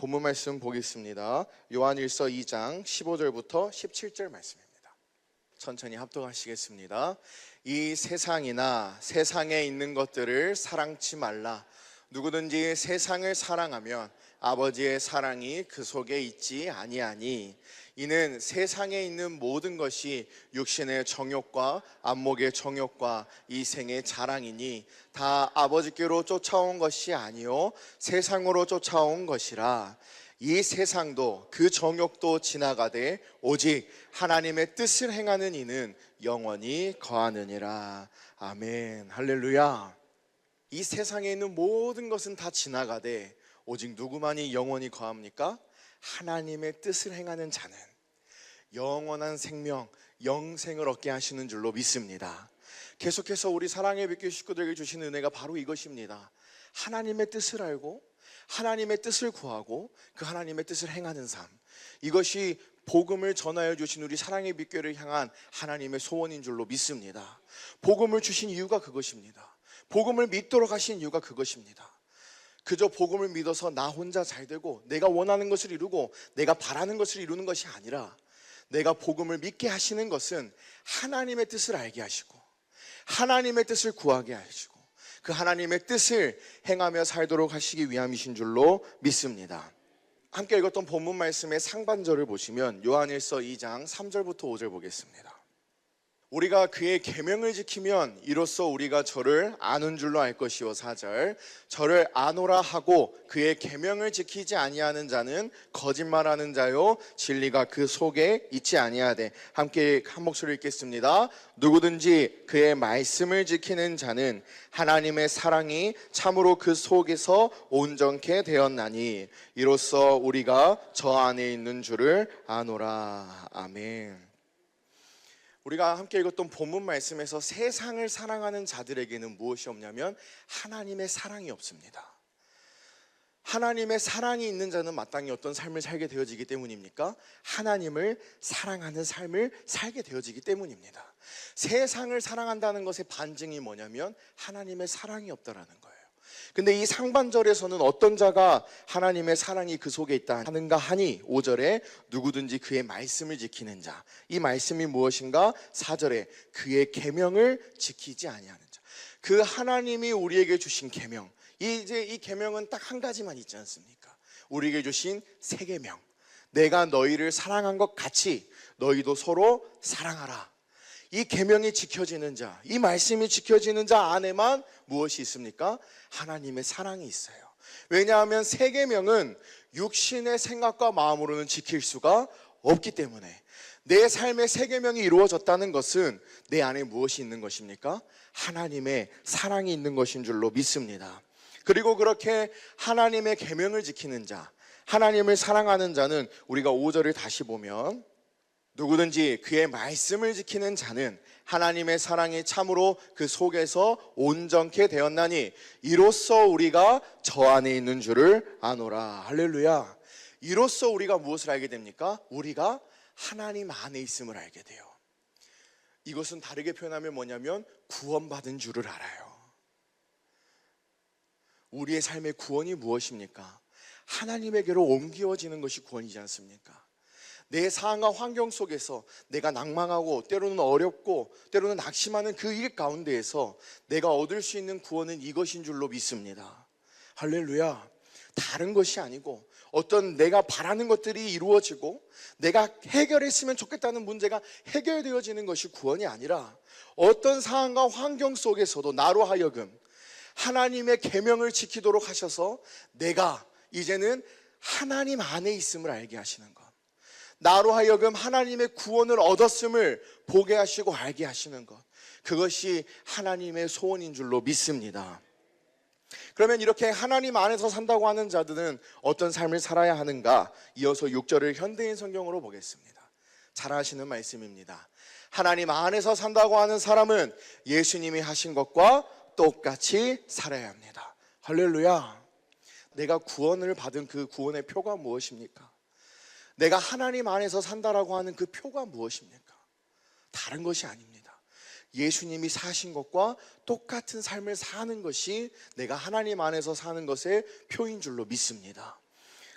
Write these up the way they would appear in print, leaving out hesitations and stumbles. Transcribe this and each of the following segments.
본문 말씀 보겠습니다. 요한일서 2장 15절부터 17절 말씀입니다. 천천히 합독하시겠습니다. 이 세상이나 세상에 있는 것들을 사랑치 말라. 누구든지 세상을 사랑하면 아버지의 사랑이 그 속에 있지 아니하니, 이는 세상에 있는 모든 것이 육신의 정욕과 안목의 정욕과 이생의 자랑이니 다 아버지께로 쫓아온 것이 아니요 세상으로 쫓아온 것이라. 이 세상도 그 정욕도 지나가되 오직 하나님의 뜻을 행하는 이는 영원히 거하느니라. 아멘. 할렐루야. 이 세상에 있는 모든 것은 다 지나가되 오직 누구만이 영원히 거합니까? 하나님의 뜻을 행하는 자는 영원한 생명, 영생을 얻게 하시는 줄로 믿습니다. 계속해서 우리 사랑의 뵙기 식구들에게 주신 은혜가 바로 이것입니다. 하나님의 뜻을 알고 하나님의 뜻을 구하고 그 하나님의 뜻을 행하는 삶, 이것이 복음을 전하여 주신 우리 사랑의 빛교회를 향한 하나님의 소원인 줄로 믿습니다. 복음을 주신 이유가 그것입니다. 복음을 믿도록 하신 이유가 그것입니다. 그저 복음을 믿어서 나 혼자 잘 되고 내가 원하는 것을 이루고 내가 바라는 것을 이루는 것이 아니라, 내가 복음을 믿게 하시는 것은 하나님의 뜻을 알게 하시고 하나님의 뜻을 구하게 하시고 그 하나님의 뜻을 행하며 살도록 하시기 위함이신 줄로 믿습니다. 함께 읽었던 본문 말씀의 상반절을 보시면 요한일서 2장 3절부터 5절 보겠습니다. 우리가 그의 계명을 지키면 이로써 우리가 저를 아는 줄로 알 것이요. 4절, 저를 아노라 하고 그의 계명을 지키지 아니하는 자는 거짓말하는 자요 진리가 그 속에 있지 아니하되. 함께 한 목소리 읽겠습니다. 누구든지 그의 말씀을 지키는 자는 하나님의 사랑이 참으로 그 속에서 온전케 되었나니 이로써 우리가 저 안에 있는 줄을 아노라. 아멘. 우리가 함께 읽었던 본문 말씀에서 세상을 사랑하는 자들에게는 무엇이 없냐면 하나님의 사랑이 없습니다. 하나님의 사랑이 있는 자는 마땅히 어떤 삶을 살게 되어지기 때문입니까? 하나님을 사랑하는 삶을 살게 되어지기 때문입니다. 세상을 사랑한다는 것의 반증이 뭐냐면 하나님의 사랑이 없다라는 거예요. 근데 이 상반절에서는 어떤 자가 하나님의 사랑이 그 속에 있다 하는가 하니, 5절에 누구든지 그의 말씀을 지키는 자, 이 말씀이 무엇인가? 4절에 그의 계명을 지키지 아니하는 자. 그 하나님이 우리에게 주신 계명, 이제 이 계명은 딱 한 가지만 있지 않습니까? 우리에게 주신 세 계명, 내가 너희를 사랑한 것 같이 너희도 서로 사랑하라. 이 계명이 지켜지는 자, 이 말씀이 지켜지는 자 안에만 무엇이 있습니까? 하나님의 사랑이 있어요. 왜냐하면 세 계명은 육신의 생각과 마음으로는 지킬 수가 없기 때문에, 내 삶의 세 계명이 이루어졌다는 것은 내 안에 무엇이 있는 것입니까? 하나님의 사랑이 있는 것인 줄로 믿습니다. 그리고 그렇게 하나님의 계명을 지키는 자, 하나님을 사랑하는 자는 우리가 5절을 다시 보면 누구든지 그의 말씀을 지키는 자는 하나님의 사랑이 참으로 그 속에서 온전케 되었나니 이로써 우리가 저 안에 있는 줄을 아노라. 할렐루야. 이로써 우리가 무엇을 알게 됩니까? 우리가 하나님 안에 있음을 알게 돼요. 이것은 다르게 표현하면 뭐냐면 구원받은 줄을 알아요. 우리의 삶의 구원이 무엇입니까? 하나님에게로 옮겨지는 것이 구원이지 않습니까? 내 상황과 환경 속에서 내가 낭망하고 때로는 어렵고 때로는 낙심하는 그 일 가운데에서 내가 얻을 수 있는 구원은 이것인 줄로 믿습니다. 할렐루야. 다른 것이 아니고 어떤 내가 바라는 것들이 이루어지고 내가 해결했으면 좋겠다는 문제가 해결되어지는 것이 구원이 아니라, 어떤 상황과 환경 속에서도 나로 하여금 하나님의 계명을 지키도록 하셔서 내가 이제는 하나님 안에 있음을 알게 하시는 것, 나로 하여금 하나님의 구원을 얻었음을 보게 하시고 알게 하시는 것, 그것이 하나님의 소원인 줄로 믿습니다. 그러면 이렇게 하나님 안에서 산다고 하는 자들은 어떤 삶을 살아야 하는가? 이어서 6절을 현대인 성경으로 보겠습니다. 잘 아시는 말씀입니다. 하나님 안에서 산다고 하는 사람은 예수님이 하신 것과 똑같이 살아야 합니다. 할렐루야. 내가 구원을 받은 그 구원의 표가 무엇입니까? 내가 하나님 안에서 산다라고 하는 그 표가 무엇입니까? 다른 것이 아닙니다. 예수님이 사신 것과 똑같은 삶을 사는 것이 내가 하나님 안에서 사는 것의 표인 줄로 믿습니다.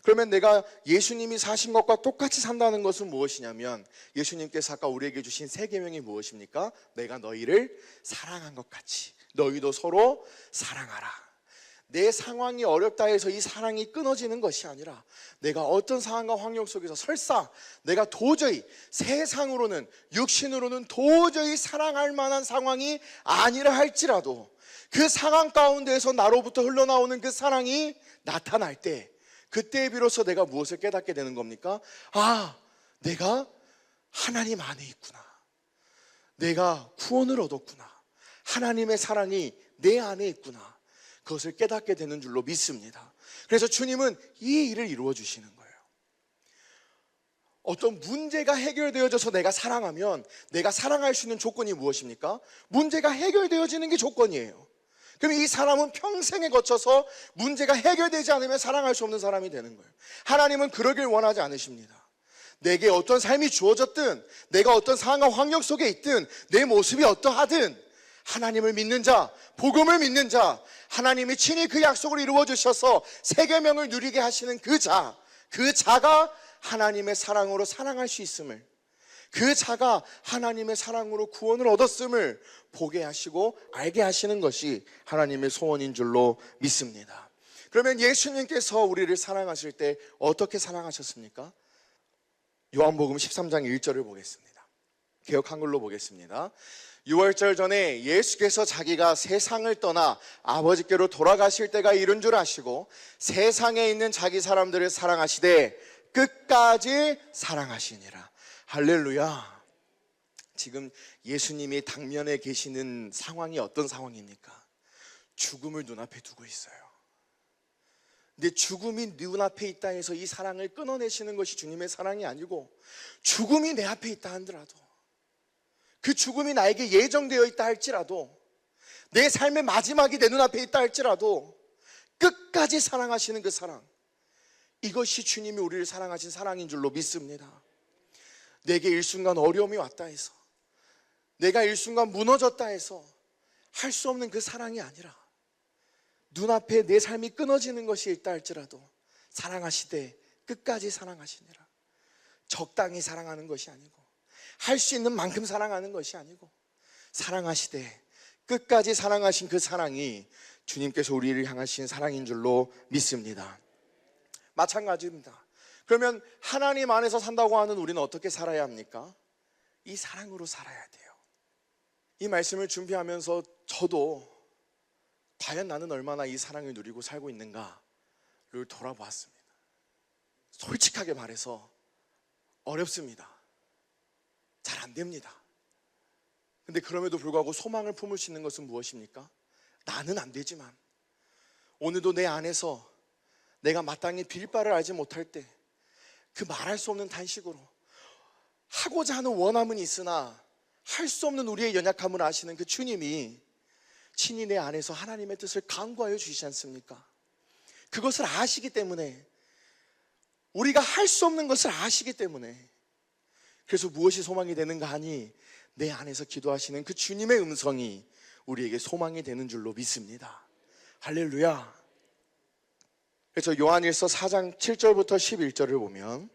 그러면 내가 예수님이 사신 것과 똑같이 산다는 것은 무엇이냐면, 예수님께서 아까 우리에게 주신 세 계명이 무엇입니까? 내가 너희를 사랑한 것 같이 너희도 서로 사랑하라. 내 상황이 어렵다 해서 이 사랑이 끊어지는 것이 아니라, 내가 어떤 상황과 환경 속에서 설사 내가 도저히 세상으로는, 육신으로는 도저히 사랑할 만한 상황이 아니라 할지라도, 그 상황 가운데에서 나로부터 흘러나오는 그 사랑이 나타날 때, 그때 비로소 내가 무엇을 깨닫게 되는 겁니까? 아, 내가 하나님 안에 있구나. 내가 구원을 얻었구나. 하나님의 사랑이 내 안에 있구나. 그것을 깨닫게 되는 줄로 믿습니다. 그래서 주님은 이 일을 이루어 주시는 거예요. 어떤 문제가 해결되어져서 내가 사랑하면, 내가 사랑할 수 있는 조건이 무엇입니까? 문제가 해결되어지는 게 조건이에요. 그럼 이 사람은 평생에 거쳐서 문제가 해결되지 않으면 사랑할 수 없는 사람이 되는 거예요. 하나님은 그러길 원하지 않으십니다. 내게 어떤 삶이 주어졌든, 내가 어떤 상황과 환경 속에 있든, 내 모습이 어떠하든, 하나님을 믿는 자, 복음을 믿는 자, 하나님이 친히 그 약속을 이루어 주셔서 세 계명을 누리게 하시는 그 자가 하나님의 사랑으로 사랑할 수 있음을, 그 자가 하나님의 사랑으로 구원을 얻었음을 보게 하시고 알게 하시는 것이 하나님의 소원인 줄로 믿습니다. 그러면 예수님께서 우리를 사랑하실 때 어떻게 사랑하셨습니까? 요한복음 13장 1절을 보겠습니다. 개역 한글로 보겠습니다. 6월절 전에 예수께서 자기가 세상을 떠나 아버지께로 돌아가실 때가 이른 줄 아시고, 세상에 있는 자기 사람들을 사랑하시되 끝까지 사랑하시니라. 할렐루야. 지금 예수님이 당면에 계시는 상황이 어떤 상황입니까? 죽음을 눈앞에 두고 있어요. 근데 죽음이 눈앞에 있다 해서 이 사랑을 끊어내시는 것이 주님의 사랑이 아니고, 죽음이 내 앞에 있다 하더라도, 그 죽음이 나에게 예정되어 있다 할지라도, 내 삶의 마지막이 내 눈앞에 있다 할지라도 끝까지 사랑하시는 그 사랑, 이것이 주님이 우리를 사랑하신 사랑인 줄로 믿습니다. 내게 일순간 어려움이 왔다 해서, 내가 일순간 무너졌다 해서 할 수 없는 그 사랑이 아니라, 눈앞에 내 삶이 끊어지는 것이 있다 할지라도 사랑하시되 끝까지 사랑하시니라. 적당히 사랑하는 것이 아니고, 할 수 있는 만큼 사랑하는 것이 아니고, 사랑하시되 끝까지 사랑하신 그 사랑이 주님께서 우리를 향하신 사랑인 줄로 믿습니다. 마찬가지입니다. 그러면 하나님 안에서 산다고 하는 우리는 어떻게 살아야 합니까? 이 사랑으로 살아야 돼요. 이 말씀을 준비하면서 저도 과연 나는 얼마나 이 사랑을 누리고 살고 있는가를 돌아보았습니다. 솔직하게 말해서 어렵습니다. 잘 안 됩니다. 근데 그럼에도 불구하고 소망을 품을 수 있는 것은 무엇입니까? 나는 안 되지만 오늘도 내 안에서 내가 마땅히 빌 바를 알지 못할 때, 그 말할 수 없는 단식으로 하고자 하는 원함은 있으나 할 수 없는 우리의 연약함을 아시는 그 주님이 친히 내 안에서 하나님의 뜻을 간구하여 주시지 않습니까? 그것을 아시기 때문에, 우리가 할 수 없는 것을 아시기 때문에, 그래서 무엇이 소망이 되는가 하니 내 안에서 기도하시는 그 주님의 음성이 우리에게 소망이 되는 줄로 믿습니다. 할렐루야. 그래서 요한일서 4장 7절부터 11절을 보면,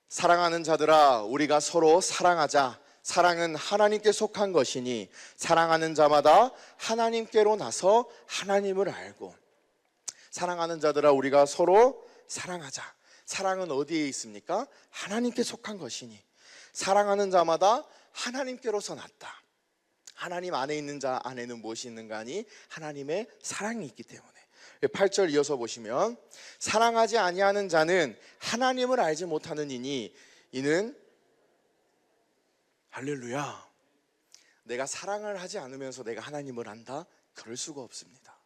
사랑하는 자들아 우리가 서로 사랑하자. 사랑은 하나님께 속한 것이니 사랑하는 자마다 하나님께로 나서 하나님을 알고. 사랑하는 자들아 우리가 서로 사랑하자. 사랑은 어디에 있습니까? 하나님께 속한 것이니 사랑하는 자마다 하나님께로서 났다. 하나님 안에 있는 자 안에는 무엇이 있는가 하니 하나님의 사랑이 있기 때문에. 8절 이어서 보시면, 사랑하지 아니하는 자는 하나님을 알지 못하는 이니 이는, 할렐루야, 내가 사랑을 하지 않으면서 내가 하나님을 안다? 그럴 수가 없습니다.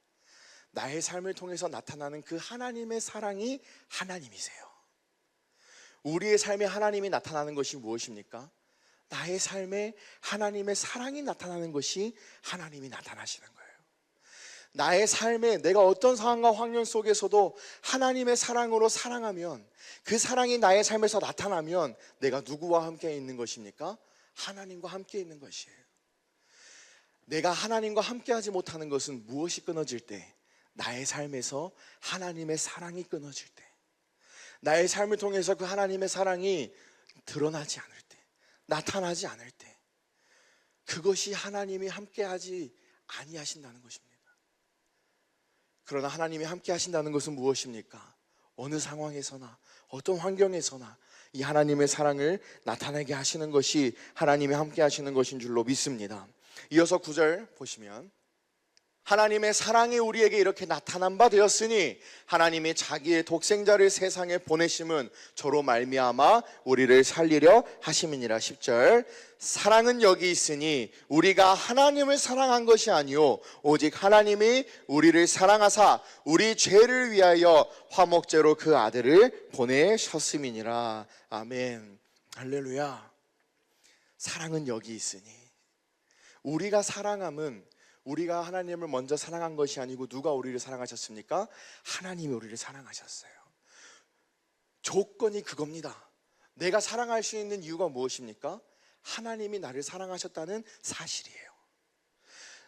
나의 삶을 통해서 나타나는 그 하나님의 사랑이 하나님이세요. 우리의 삶에 하나님이 나타나는 것이 무엇입니까? 나의 삶에 하나님의 사랑이 나타나는 것이 하나님이 나타나시는 거예요. 나의 삶에 내가 어떤 상황과 환경 속에서도 하나님의 사랑으로 사랑하면, 그 사랑이 나의 삶에서 나타나면 내가 누구와 함께 있는 것입니까? 하나님과 함께 있는 것이에요. 내가 하나님과 함께 하지 못하는 것은 무엇이 끊어질 때? 나의 삶에서 하나님의 사랑이 끊어질 때, 나의 삶을 통해서 그 하나님의 사랑이 드러나지 않을 때, 나타나지 않을 때, 그것이 하나님이 함께하지 아니하신다는 것입니다. 그러나 하나님이 함께 하신다는 것은 무엇입니까? 어느 상황에서나 어떤 환경에서나 이 하나님의 사랑을 나타내게 하시는 것이 하나님이 함께 하시는 것인 줄로 믿습니다. 이어서 9절 보시면, 하나님의 사랑이 우리에게 이렇게 나타난 바 되었으니 하나님이 자기의 독생자를 세상에 보내심은 저로 말미암아 우리를 살리려 하심이니라. 10절, 사랑은 여기 있으니 우리가 하나님을 사랑한 것이 아니요 오직 하나님이 우리를 사랑하사 우리 죄를 위하여 화목제로 그 아들을 보내셨음이니라. 아멘. 할렐루야. 사랑은 여기 있으니, 우리가 사랑함은 우리가 하나님을 먼저 사랑한 것이 아니고 누가 우리를 사랑하셨습니까? 하나님이 우리를 사랑하셨어요. 조건이 그겁니다. 내가 사랑할 수 있는 이유가 무엇입니까? 하나님이 나를 사랑하셨다는 사실이에요.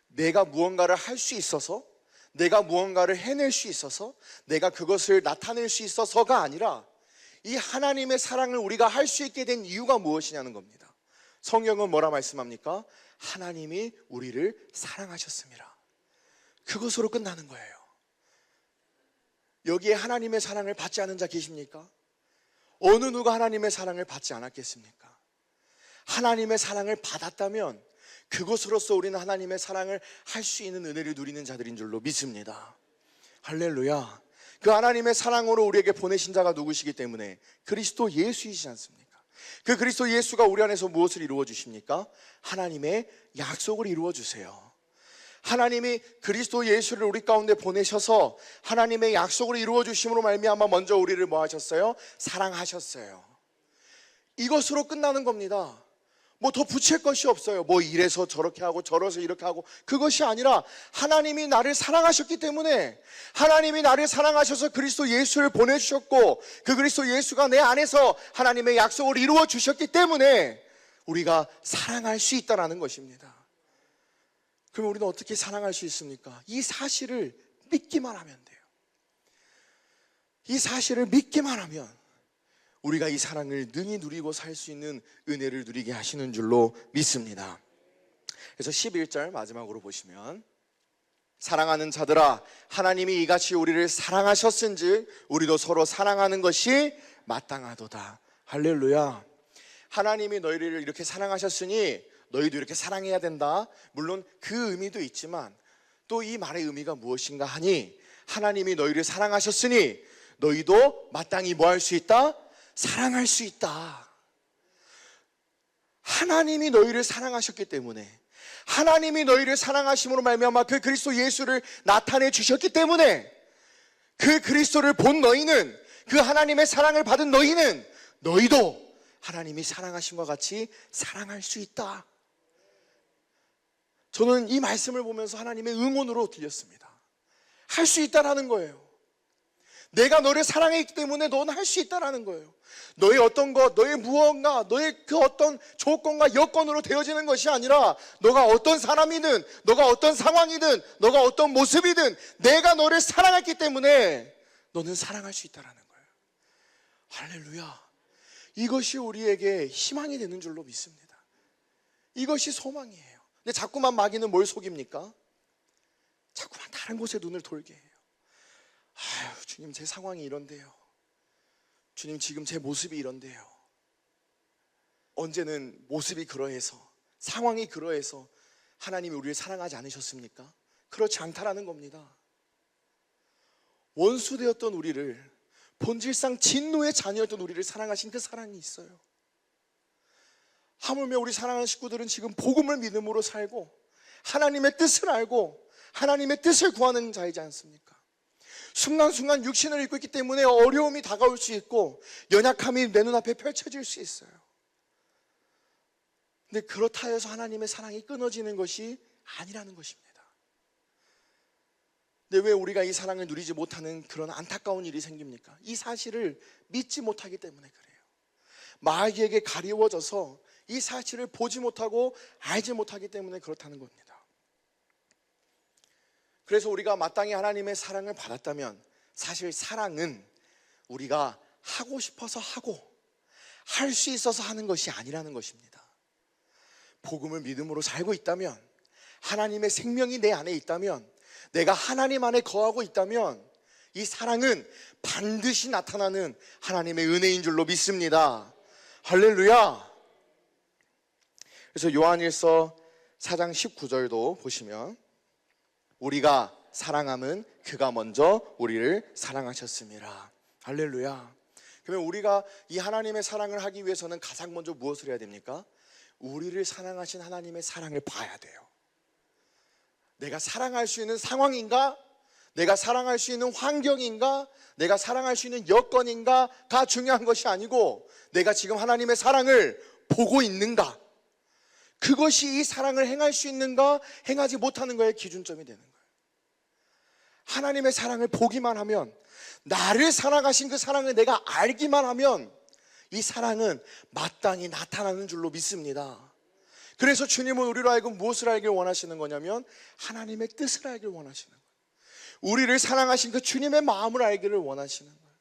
내가 무언가를 할 수 있어서, 내가 무언가를 해낼 수 있어서, 내가 그것을 나타낼 수 있어서가 아니라 이 하나님의 사랑을 우리가 할 수 있게 된 이유가 무엇이냐는 겁니다. 성경은 뭐라 말씀합니까? 하나님이 우리를 사랑하셨습니다. 그것으로 끝나는 거예요. 여기에 하나님의 사랑을 받지 않은 자 계십니까? 어느 누가 하나님의 사랑을 받지 않았겠습니까? 하나님의 사랑을 받았다면 그것으로서 우리는 하나님의 사랑을 할 수 있는 은혜를 누리는 자들인 줄로 믿습니다. 할렐루야. 그 하나님의 사랑으로 우리에게 보내신 자가 누구시기 때문에 그리스도 예수이시지 않습니까? 그 그리스도 예수가 우리 안에서 무엇을 이루어 주십니까? 하나님의 약속을 이루어 주세요. 하나님이 그리스도 예수를 우리 가운데 보내셔서 하나님의 약속을 이루어 주심으로 말미암아 먼저 우리를 뭐 하셨어요? 사랑하셨어요. 이것으로 끝나는 겁니다. 뭐 더 붙일 것이 없어요. 뭐 이래서 저렇게 하고 저래서 이렇게 하고, 그것이 아니라 하나님이 나를 사랑하셨기 때문에, 하나님이 나를 사랑하셔서 그리스도 예수를 보내주셨고 그 그리스도 예수가 내 안에서 하나님의 약속을 이루어 주셨기 때문에 우리가 사랑할 수 있다는 것입니다. 그럼 우리는 어떻게 사랑할 수 있습니까? 이 사실을 믿기만 하면 돼요. 이 사실을 믿기만 하면 우리가 이 사랑을 능히 누리고 살 수 있는 은혜를 누리게 하시는 줄로 믿습니다. 그래서 11절 마지막으로 보시면, 사랑하는 자들아 하나님이 이같이 우리를 사랑하셨은즉 우리도 서로 사랑하는 것이 마땅하도다. 할렐루야. 하나님이 너희를 이렇게 사랑하셨으니 너희도 이렇게 사랑해야 된다. 물론 그 의미도 있지만 또 이 말의 의미가 무엇인가 하니, 하나님이 너희를 사랑하셨으니 너희도 마땅히 뭐 할 수 있다? 사랑할 수 있다. 하나님이 너희를 사랑하셨기 때문에, 하나님이 너희를 사랑하심으로 말미암아 그 그리스도 예수를 나타내 주셨기 때문에, 그 그리스도를 본 너희는, 그 하나님의 사랑을 받은 너희는, 너희도 하나님이 사랑하심과 같이 사랑할 수 있다. 저는 이 말씀을 보면서 하나님의 응원으로 들렸습니다. 할 수 있다라는 거예요. 내가 너를 사랑했기 때문에 너는 할 수 있다라는 거예요. 너의 어떤 것, 너의 무언가, 너의 그 어떤 조건과 여건으로 되어지는 것이 아니라, 너가 어떤 사람이든, 너가 어떤 상황이든, 너가 어떤 모습이든 내가 너를 사랑했기 때문에 너는 사랑할 수 있다라는 거예요. 할렐루야. 이것이 우리에게 희망이 되는 줄로 믿습니다. 이것이 소망이에요. 근데 자꾸만 마귀는 뭘 속입니까? 자꾸만 다른 곳에 눈을 돌게 해요. 아유, 주님 제 상황이 이런데요. 주님 지금 제 모습이 이런데요. 언제는 모습이 그러해서, 상황이 그러해서 하나님이 우리를 사랑하지 않으셨습니까? 그렇지 않다라는 겁니다. 원수되었던 우리를, 본질상 진노의 자녀였던 우리를 사랑하신 그 사랑이 있어요. 하물며 우리 사랑하는 식구들은 지금 복음을 믿음으로 살고 하나님의 뜻을 알고 하나님의 뜻을 구하는 자이지 않습니까? 순간순간 육신을 입고 있기 때문에 어려움이 다가올 수 있고 연약함이 내 눈앞에 펼쳐질 수 있어요. 근데 그렇다 해서 하나님의 사랑이 끊어지는 것이 아니라는 것입니다. 근데 왜 우리가 이 사랑을 누리지 못하는 그런 안타까운 일이 생깁니까? 이 사실을 믿지 못하기 때문에 그래요. 마귀에게 가리워져서 이 사실을 보지 못하고 알지 못하기 때문에 그렇다는 겁니다. 그래서 우리가 마땅히 하나님의 사랑을 받았다면, 사실 사랑은 우리가 하고 싶어서 하고 할 수 있어서 하는 것이 아니라는 것입니다. 복음을 믿음으로 살고 있다면, 하나님의 생명이 내 안에 있다면, 내가 하나님 안에 거하고 있다면 이 사랑은 반드시 나타나는 하나님의 은혜인 줄로 믿습니다. 할렐루야. 그래서 요한일서 4장 19절도 보시면, 우리가 사랑함은 그가 먼저 우리를 사랑하셨습니다. 할렐루야. 그러면 우리가 이 하나님의 사랑을 하기 위해서는 가장 먼저 무엇을 해야 됩니까? 우리를 사랑하신 하나님의 사랑을 봐야 돼요. 내가 사랑할 수 있는 상황인가? 내가 사랑할 수 있는 환경인가? 내가 사랑할 수 있는 여건인가가 중요한 것이 아니고, 내가 지금 하나님의 사랑을 보고 있는가? 그것이 이 사랑을 행할 수 있는가, 행하지 못하는 거의 기준점이 되는 거예요. 하나님의 사랑을 보기만 하면, 나를 사랑하신 그 사랑을 내가 알기만 하면 이 사랑은 마땅히 나타나는 줄로 믿습니다. 그래서 주님은 우리로 하여금 무엇을 알길 원하시는 거냐면, 하나님의 뜻을 알길 원하시는 거예요. 우리를 사랑하신 그 주님의 마음을 알기를 원하시는 거예요.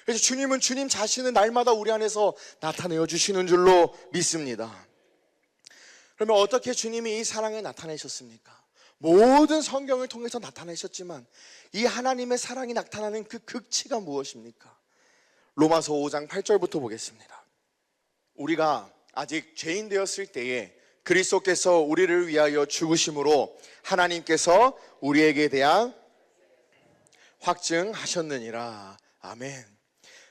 그래서 주님은 주님 자신을 날마다 우리 안에서 나타내어 주시는 줄로 믿습니다. 그러면 어떻게 주님이 이 사랑을 나타내셨습니까? 모든 성경을 통해서 나타내셨지만 이 하나님의 사랑이 나타나는 그 극치가 무엇입니까? 로마서 5장 8절부터 보겠습니다. 우리가 아직 죄인 되었을 때에 그리스도께서 우리를 위하여 죽으심으로 하나님께서 우리에게 대한 확증하셨느니라. 아멘.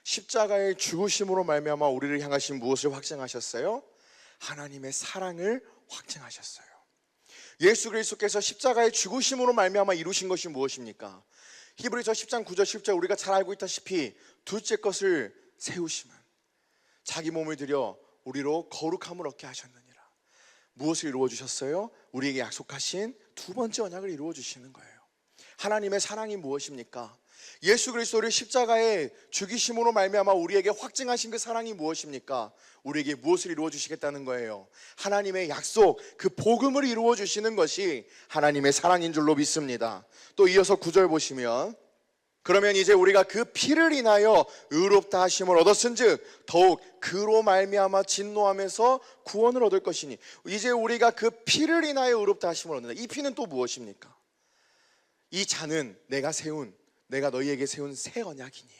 십자가의 죽으심으로 말미암아 우리를 향하신 무엇을 확증하셨어요? 하나님의 사랑을 확증하셨어요. 예수 그리스도께서 십자가의 죽으심으로 말미암아 이루신 것이 무엇입니까? 히브리서 10장 9절 10절 우리가 잘 알고 있다시피 둘째 것을 세우시면 자기 몸을 들여 우리로 거룩함을 얻게 하셨느니라. 무엇을 이루어 주셨어요? 우리에게 약속하신 두 번째 언약을 이루어 주시는 거예요. 하나님의 사랑이 무엇입니까? 예수 그리스도를 십자가에 죽이심으로 말미암아 우리에게 확증하신 그 사랑이 무엇입니까? 우리에게 무엇을 이루어 주시겠다는 거예요? 하나님의 약속, 그 복음을 이루어 주시는 것이 하나님의 사랑인 줄로 믿습니다. 또 이어서 9절 보시면, 그러면 이제 우리가 그 피를 인하여 의롭다 하심을 얻었은즉 더욱 그로 말미암아 진노하면서 구원을 얻을 것이니, 이제 우리가 그 피를 인하여 의롭다 하심을 얻는다. 이 피는 또 무엇입니까? 이 잔은 내가 너희에게 세운 새 언약이니.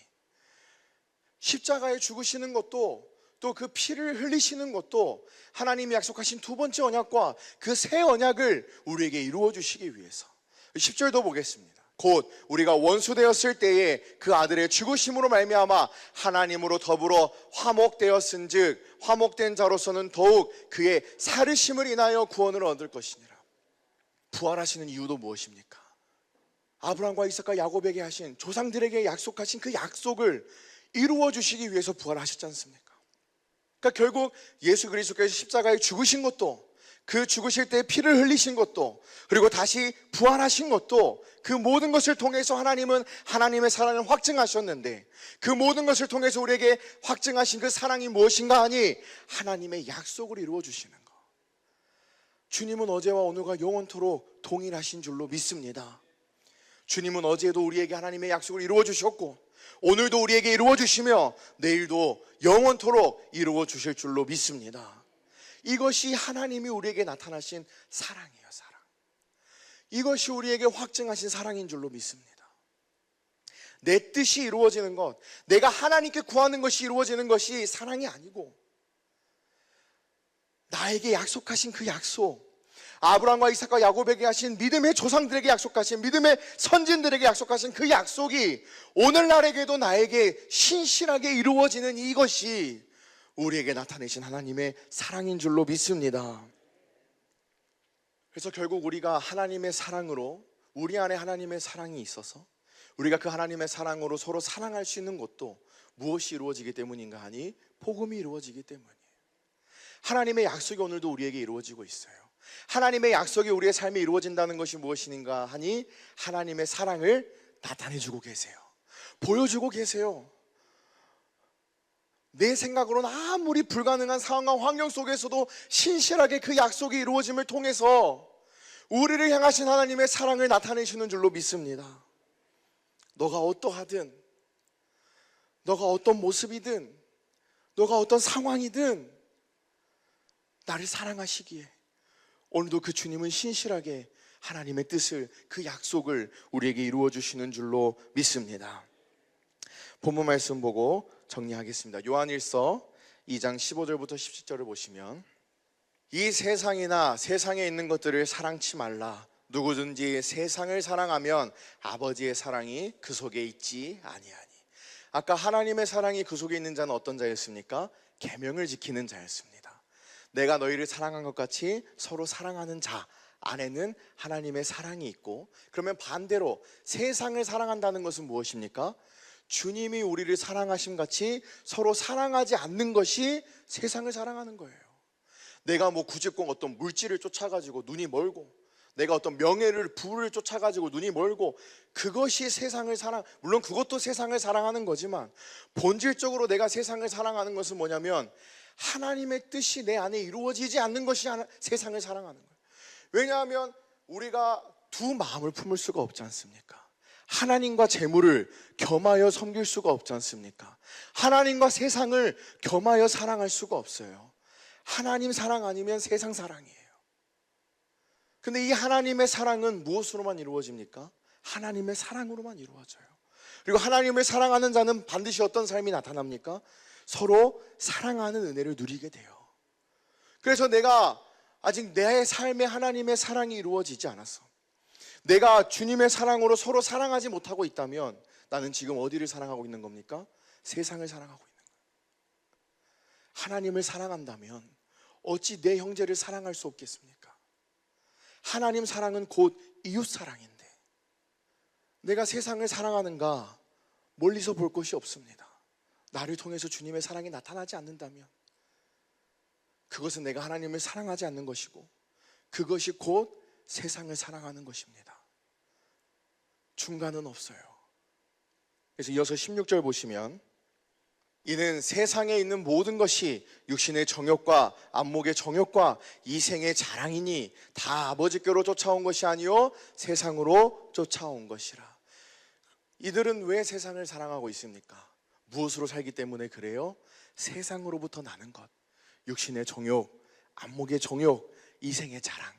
십자가에 죽으시는 것도, 또 그 피를 흘리시는 것도 하나님이 약속하신 두 번째 언약과 그 새 언약을 우리에게 이루어 주시기 위해서. 10절도 보겠습니다. 곧 우리가 원수 되었을 때에 그 아들의 죽으심으로 말미암아 하나님으로 더불어 화목되었은즉 화목된 자로서는 더욱 그의 살으심을 인하여 구원을 얻을 것이니라. 부활하시는 이유도 무엇입니까? 아브라함과 이삭과 야곱에게 하신, 조상들에게 약속하신 그 약속을 이루어 주시기 위해서 부활하셨지 않습니까? 그러니까 결국 예수 그리스도께서 십자가에 죽으신 것도, 그 죽으실 때 피를 흘리신 것도, 그리고 다시 부활하신 것도, 그 모든 것을 통해서 하나님은 하나님의 사랑을 확증하셨는데, 그 모든 것을 통해서 우리에게 확증하신 그 사랑이 무엇인가 하니 하나님의 약속을 이루어 주시는 것. 주님은 어제와 오늘과 영원토록 동일하신 줄로 믿습니다. 주님은 어제도 우리에게 하나님의 약속을 이루어 주셨고, 오늘도 우리에게 이루어 주시며 내일도 영원토록 이루어 주실 줄로 믿습니다. 이것이 하나님이 우리에게 나타나신 사랑이에요. 사랑. 이것이 우리에게 확증하신 사랑인 줄로 믿습니다. 내 뜻이 이루어지는 것, 내가 하나님께 구하는 것이 이루어지는 것이 사랑이 아니고, 나에게 약속하신 그 약속, 아브라함과 이삭과 야곱에게 하신, 믿음의 조상들에게 약속하신, 믿음의 선진들에게 약속하신 그 약속이 오늘날에게도 나에게 신실하게 이루어지는 이것이 우리에게 나타내신 하나님의 사랑인 줄로 믿습니다. 그래서 결국 우리가 하나님의 사랑으로, 우리 안에 하나님의 사랑이 있어서 우리가 그 하나님의 사랑으로 서로 사랑할 수 있는 것도 무엇이 이루어지기 때문인가 하니 복음이 이루어지기 때문이에요. 하나님의 약속이 오늘도 우리에게 이루어지고 있어요. 하나님의 약속이 우리의 삶에 이루어진다는 것이 무엇인가 하니 하나님의 사랑을 나타내주고 계세요. 보여주고 계세요. 내 생각으로는 아무리 불가능한 상황과 환경 속에서도 신실하게 그 약속이 이루어짐을 통해서 우리를 향하신 하나님의 사랑을 나타내시는 줄로 믿습니다. 너가 어떠하든, 너가 어떤 모습이든 너가 어떤 상황이든 나를 사랑하시기에 오늘도 그 주님은 신실하게 하나님의 뜻을, 그 약속을 우리에게 이루어 주시는 줄로 믿습니다. 본문 말씀 보고 정리하겠습니다. 요한일서 2장 15절부터 17절을 보시면, 이 세상이나 세상에 있는 것들을 사랑치 말라. 누구든지 세상을 사랑하면 아버지의 사랑이 그 속에 있지 아니하니. 아까 하나님의 사랑이 그 속에 있는 자는 어떤 자였습니까? 계명을 지키는 자였습니다. 내가 너희를 사랑한 것 같이 서로 사랑하는 자 안에는 하나님의 사랑이 있고, 그러면 반대로 세상을 사랑한다는 것은 무엇입니까? 주님이 우리를 사랑하심 같이 서로 사랑하지 않는 것이 세상을 사랑하는 거예요. 내가 굳이 꼭 어떤 물질을 쫓아가지고 눈이 멀고, 내가 어떤 명예를, 부를 쫓아가지고 눈이 멀고, 그것이 세상을 물론 그것도 세상을 사랑하는 거지만 본질적으로 내가 세상을 사랑하는 것은 뭐냐면 하나님의 뜻이 내 안에 이루어지지 않는 것이 세상을 사랑하는 거예요. 왜냐하면 우리가 두 마음을 품을 수가 없지 않습니까? 하나님과 재물을 겸하여 섬길 수가 없지 않습니까? 하나님과 세상을 겸하여 사랑할 수가 없어요. 하나님 사랑 아니면 세상 사랑이에요. 근데 이 하나님의 사랑은 무엇으로만 이루어집니까? 하나님의 사랑으로만 이루어져요. 그리고 하나님을 사랑하는 자는 반드시 어떤 삶이 나타납니까? 서로 사랑하는 은혜를 누리게 돼요. 그래서 내가 아직 내 삶에 하나님의 사랑이 이루어지지 않았어. 내가 주님의 사랑으로 서로 사랑하지 못하고 있다면 나는 지금 어디를 사랑하고 있는 겁니까? 세상을 사랑하고 있는 거예요. 하나님을 사랑한다면 어찌 내 형제를 사랑할 수 없겠습니까? 하나님 사랑은 곧 이웃 사랑인데 내가 세상을 사랑하는가? 멀리서 볼 것이 없습니다. 나를 통해서 주님의 사랑이 나타나지 않는다면 그것은 내가 하나님을 사랑하지 않는 것이고, 그것이 곧 세상을 사랑하는 것입니다. 중간은 없어요. 그래서 이어서 16절 보시면, 이는 세상에 있는 모든 것이 육신의 정욕과 안목의 정욕과 이생의 자랑이니 다 아버지께로 쫓아온 것이 아니요 세상으로 쫓아온 것이라. 이들은 왜 세상을 사랑하고 있습니까? 무엇으로 살기 때문에 그래요? 세상으로부터 나는 것, 육신의 정욕, 안목의 정욕, 이생의 자랑.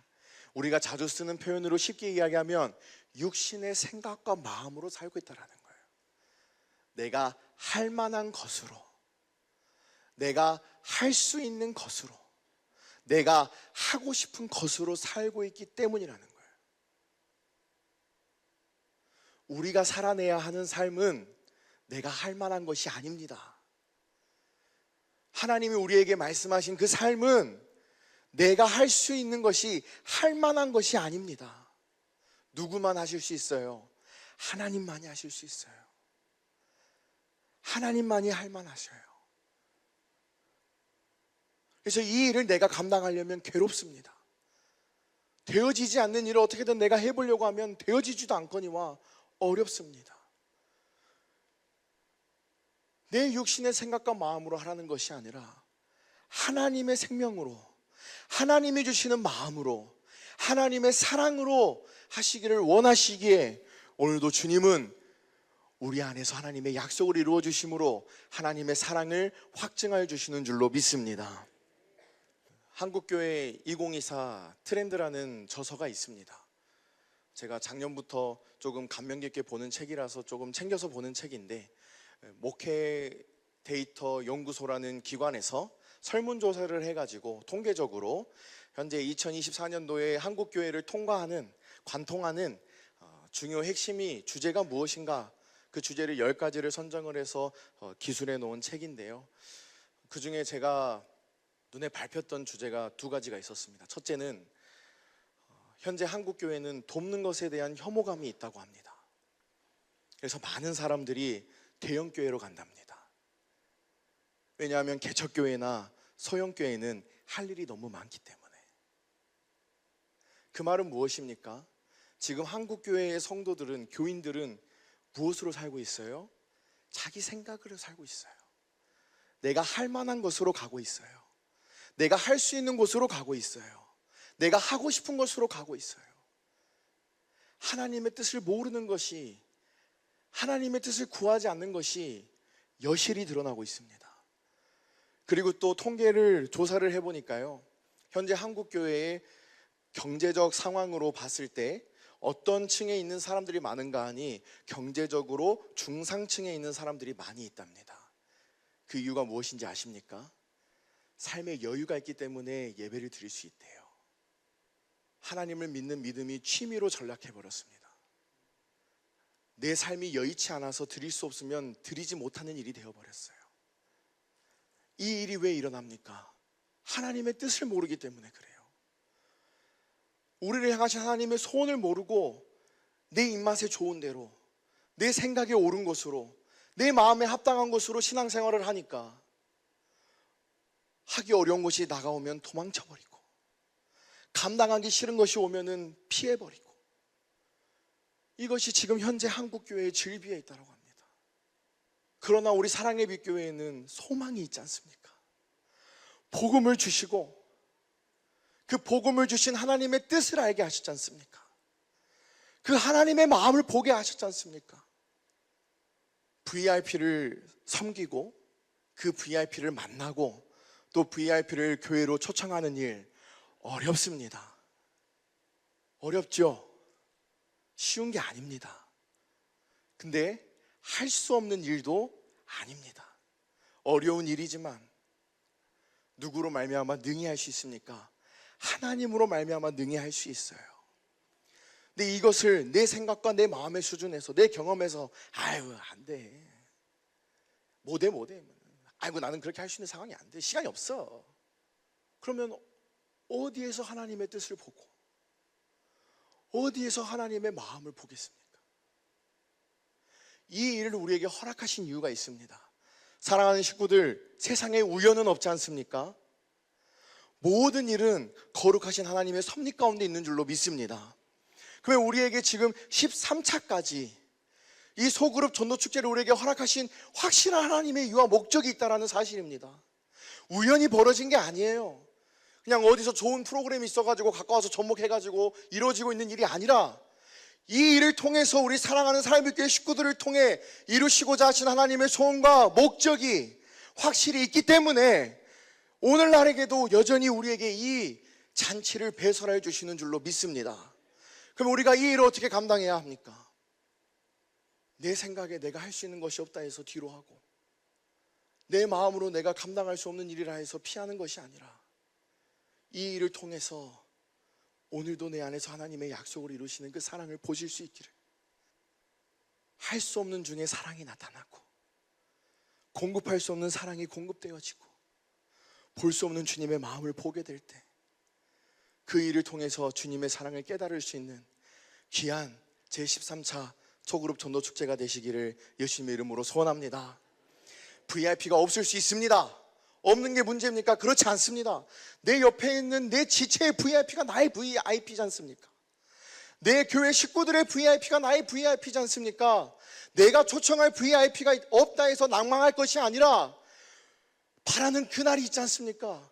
우리가 자주 쓰는 표현으로 쉽게 이야기하면 육신의 생각과 마음으로 살고 있다는 거예요. 내가 할 만한 것으로, 내가 할 수 있는 것으로, 내가 하고 싶은 것으로 살고 있기 때문이라는 거예요. 우리가 살아내야 하는 삶은 내가 할 만한 것이 아닙니다. 하나님이 우리에게 말씀하신 그 삶은 내가 할 수 있는 것이, 할 만한 것이 아닙니다. 누구만 하실 수 있어요? 하나님만이 하실 수 있어요. 하나님만이 할 만하셔요. 그래서 이 일을 내가 감당하려면 괴롭습니다. 되어지지 않는 일을 어떻게든 내가 해보려고 하면 되어지지도 않거니와 어렵습니다. 내 육신의 생각과 마음으로 하라는 것이 아니라 하나님의 생명으로, 하나님이 주시는 마음으로, 하나님의 사랑으로 하시기를 원하시기에 오늘도 주님은 우리 안에서 하나님의 약속을 이루어 주심으로 하나님의 사랑을 확증하여 주시는 줄로 믿습니다. 한국교회 2024 트렌드라는 저서가 있습니다. 제가 작년부터 조금 감명 깊게 보는 책이라서 조금 챙겨서 보는 책인데, 목회 데이터 연구소라는 기관에서 설문조사를 해가지고 통계적으로 현재 2024년도에 한국교회를 관통하는 중요 핵심이 주제가 무엇인가, 그 주제를 10가지를 선정을 해서 기술해 놓은 책인데요. 그 중에 제가 눈에 밟혔던 주제가 2가지가 있었습니다. 첫째는 현재 한국교회는 돕는 것에 대한 혐오감이 있다고 합니다. 그래서 많은 사람들이 대형교회로 간답니다. 왜냐하면 개척교회나 소형교회는 할 일이 너무 많기 때문에. 그 말은 무엇입니까? 지금 한국교회의 성도들은, 교인들은 무엇으로 살고 있어요? 자기 생각으로 살고 있어요. 내가 할 만한 것으로 가고 있어요. 내가 할 수 있는 곳으로 가고 있어요. 내가 하고 싶은 것으로 가고 있어요. 하나님의 뜻을 모르는 것이, 하나님의 뜻을 구하지 않는 것이 여실히 드러나고 있습니다. 그리고 또 통계를 조사를 해보니까요, 현재 한국교회의 경제적 상황으로 봤을 때 어떤 층에 있는 사람들이 많은가 하니 경제적으로 중상층에 있는 사람들이 많이 있답니다. 그 이유가 무엇인지 아십니까? 삶에 여유가 있기 때문에 예배를 드릴 수 있대요. 하나님을 믿는 믿음이 취미로 전락해버렸습니다. 내 삶이 여의치 않아서 드릴 수 없으면 드리지 못하는 일이 되어버렸어요. 이 일이 왜 일어납니까? 하나님의 뜻을 모르기 때문에 그래요. 우리를 향하신 하나님의 소원을 모르고 내 입맛에 좋은 대로, 내 생각에 옳은 것으로, 내 마음에 합당한 것으로 신앙생활을 하니까 하기 어려운 것이 다가오면 도망쳐버리고, 감당하기 싫은 것이 오면은 피해버리고, 이것이 지금 현재 한국교회의 질비에 있다고 합니다. 그러나 우리 사랑의 빛교회에는 소망이 있지 않습니까? 복음을 주시고 그 복음을 주신 하나님의 뜻을 알게 하셨지 않습니까? 그 하나님의 마음을 보게 하셨지 않습니까? VIP를 섬기고 그 VIP를 만나고 또 VIP를 교회로 초청하는 일 어렵습니다. 어렵죠? 쉬운 게 아닙니다. 근데 할 수 없는 일도 아닙니다. 어려운 일이지만 누구로 말미암아 능히 할 수 있습니까? 하나님으로 말미암아 능히 할 수 있어요. 근데 이것을 내 생각과 내 마음의 수준에서, 내 경험에서 아유 안 돼, 못해 아이고 나는 그렇게 할 수 있는 상황이 안 돼, 시간이 없어. 그러면 어디에서 하나님의 뜻을 보고 어디에서 하나님의 마음을 보겠습니까? 이 일을 우리에게 허락하신 이유가 있습니다. 사랑하는 식구들, 세상에 우연은 없지 않습니까? 모든 일은 거룩하신 하나님의 섭리 가운데 있는 줄로 믿습니다. 그러면 우리에게 지금 13차까지 이 소그룹 전도축제를 우리에게 허락하신 확실한 하나님의 이유와 목적이 있다는 사실입니다. 우연히 벌어진 게 아니에요. 그냥 어디서 좋은 프로그램이 있어가지고 갖고 와서 접목해가지고 이루어지고 있는 일이 아니라 이 일을 통해서 우리 사랑하는 사랑의 교회 식구들을 통해 이루시고자 하신 하나님의 소원과 목적이 확실히 있기 때문에 오늘날에게도 여전히 우리에게 이 잔치를 배설해 주시는 줄로 믿습니다. 그럼 우리가 이 일을 어떻게 감당해야 합니까? 내 생각에 내가 할 수 있는 것이 없다 해서 뒤로 하고, 내 마음으로 내가 감당할 수 없는 일이라 해서 피하는 것이 아니라 이 일을 통해서 오늘도 내 안에서 하나님의 약속을 이루시는 그 사랑을 보실 수 있기를, 할 수 없는 중에 사랑이 나타나고 공급할 수 없는 사랑이 공급되어지고 볼 수 없는 주님의 마음을 보게 될 때 그 일을 통해서 주님의 사랑을 깨달을 수 있는 귀한 제13차 소그룹 전도축제가 되시기를 예수님의 이름으로 소원합니다. VIP가 없을 수 있습니다. 없는 게 문제입니까? 그렇지 않습니다. 내 옆에 있는 내 지체의 VIP가 나의 VIP지 않습니까? 내 교회 식구들의 VIP가 나의 VIP지 않습니까? 내가 초청할 VIP가 없다 해서 낭망할 것이 아니라 바라는 그날이 있지 않습니까?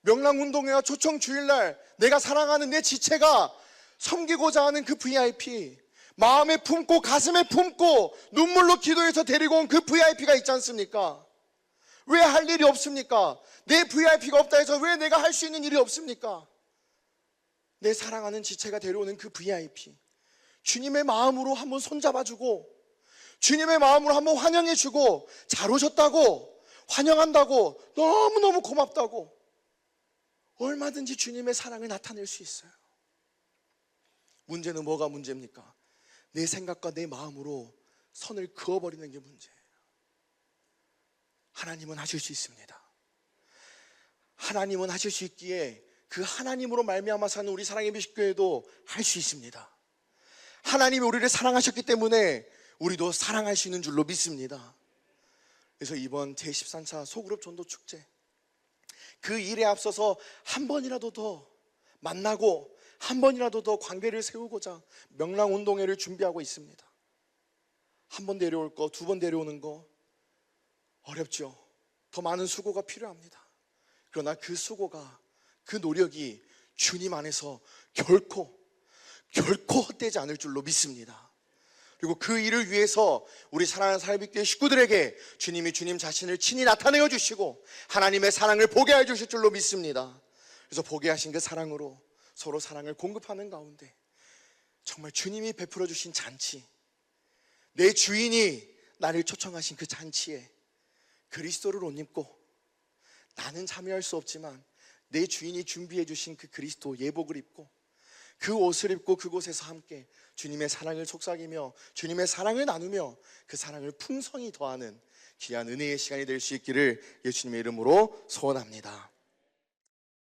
명랑운동회와 초청 주일날 내가 사랑하는 내 지체가 섬기고자 하는 그 VIP, 마음에 품고 가슴에 품고 눈물로 기도해서 데리고 온 그 VIP가 있지 않습니까? 왜 할 일이 없습니까? 내 VIP가 없다 해서 왜 내가 할 수 있는 일이 없습니까? 내 사랑하는 지체가 데려오는 그 VIP, 주님의 마음으로 한번 손잡아주고 주님의 마음으로 한번 환영해주고, 잘 오셨다고, 환영한다고, 너무너무 고맙다고 얼마든지 주님의 사랑을 나타낼 수 있어요. 문제는 뭐가 문제입니까? 내 생각과 내 마음으로 선을 그어버리는 게 문제예요. 하나님은 하실 수 있습니다. 하나님은 하실 수 있기에 그 하나님으로 말미암아 사는 우리 사랑의 빛교회도 할 수 있습니다. 하나님이 우리를 사랑하셨기 때문에 우리도 사랑할 수 있는 줄로 믿습니다. 그래서 이번 제13차 소그룹 전도축제, 그 일에 앞서서 한 번이라도 더 만나고 한 번이라도 더 관계를 세우고자 명랑운동회를 준비하고 있습니다. 한 번 데려올 거, 두 번 데려오는 거 어렵죠. 더 많은 수고가 필요합니다. 그러나 그 수고가, 그 노력이 주님 안에서 결코 헛되지 않을 줄로 믿습니다. 그리고 그 일을 위해서 우리 사랑하는 사랑빛교회 식구들에게 주님이 주님 자신을 친히 나타내어 주시고 하나님의 사랑을 보게 해 주실 줄로 믿습니다. 그래서 보게 하신 그 사랑으로 서로 사랑을 공급하는 가운데 정말 주님이 베풀어 주신 잔치, 내 주인이 나를 초청하신 그 잔치에 그리스도를 옷 입고, 나는 참여할 수 없지만 내 주인이 준비해 주신 그 그리스도 예복을 입고 그 옷을 입고 그곳에서 함께 주님의 사랑을 속삭이며 주님의 사랑을 나누며 그 사랑을 풍성히 더하는 귀한 은혜의 시간이 될 수 있기를 예수님의 이름으로 소원합니다.